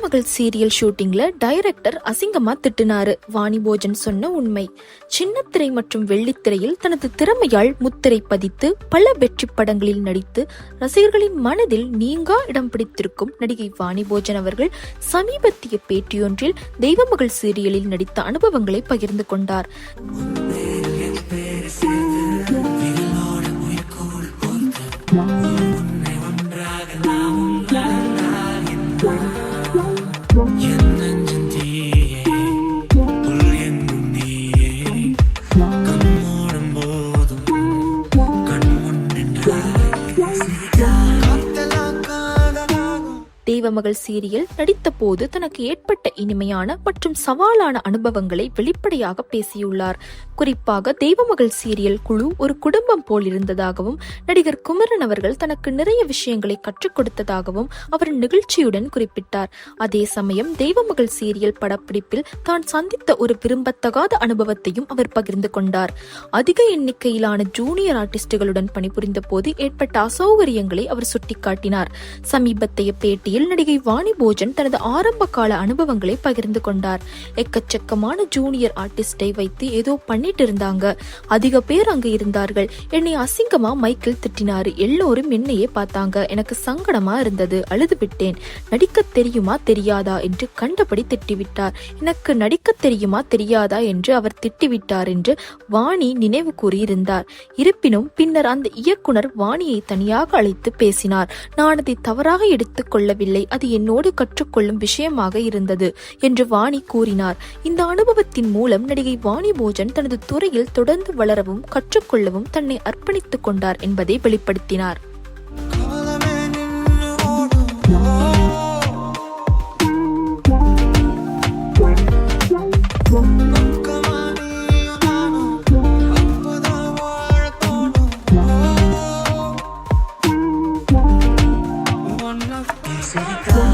Deivamagal serial ஷூட்டிங்ல director அசிங்கமா திட்டுனாரு. வாணி போஜன் சொன்ன உண்மை. சின்னத்திரை மற்றும் வெள்ளித்திரையில் தனது திறமையால் முத்திரை பதித்து பல வெற்றி படங்களில் நடித்து ரசிகர்களின் மனதில் நீங்கா இடம் பிடித்திருக்கும் நடிகை வாணி போஜன் அவர்கள் சமீபத்திய பேட்டியொன்றில் தெய்வமகள் சீரியலில் நடித்த அனுபவங்களை பகிர்ந்து கொண்டார். தெய்வமகள் சீரியல் நடித்த போது தனக்கு ஏற்பட்ட இனிமையான மற்றும் சவாலான அனுபவங்களை வெளிப்படையாக பேசியுள்ளார். குறிப்பாக தெய்வமகள் சீரியல் குழு ஒரு குடும்பம் போல் இருந்ததாகவும் நடிகர் குமரன் அவர்கள் தனக்கு நிறைய விஷயங்களை கற்றுக் கொடுத்ததாகவும் அவர் நிகழ்ச்சியுடன் குறிப்பிட்டார். அதே சமயம் தெய்வமகள் சீரியல் படப்பிடிப்பில் தான் சந்தித்த ஒரு விரும்பத்தகாத அனுபவத்தையும் அவர் பகிர்ந்து கொண்டார். அதிக எண்ணிக்கையிலான ஜூனியர் ஆர்டிஸ்டுகளுடன் பணிபுரிந்த போது ஏற்பட்ட அசௌகரியங்களை அவர் சுட்டிக்காட்டினார். சமீபத்திய பேட்டியில் நடிகை வாணி போஜன் தனது ஆரம்ப கால அனுபவங்களை பகிர்ந்து கொண்டார். எக்கச்சக்கமான ஜூனியர் ஆர்டிஸ்டை வைத்து ஏதோ பண்ணிட்டு இருந்தாங்க. அதிக பேர் அங்க இருந்தார்கள். என்னை அசிங்கமா மைக்கில் திட்டினாரு. எல்லோரும் என்னையே பார்த்தாங்க. எனக்கு சங்கடமா இருந்தது. அழுது விட்டேன். நடிக்க தெரியுமா தெரியாதா என்று கண்டபடி திட்டிவிட்டார். எனக்கு நடிக்க தெரியுமா தெரியாதா என்று அவர் திட்டிவிட்டார் என்று வாணி நினைவு கூறியிருந்தார். இருப்பினும் பின்னர் அந்த இயக்குனர் வாணியை தனியாக அழைத்து பேசினார். நான் அதை தவறாக எடுத்துக் கொள்ளவில்லை. அது என்னோடு கற்றுக்கொள்ளும் விஷயமாக இருந்தது என்று வாணி கூறினார். இந்த அனுபவத்தின் மூலம் நடிகை வாணி போஜன் தனது துறையில் தொடர்ந்து வளரவும் கற்றுக்கொள்ளவும் தன்னை அர்ப்பணித்துக் கொண்டார் என்பதை வெளிப்படுத்தினார். City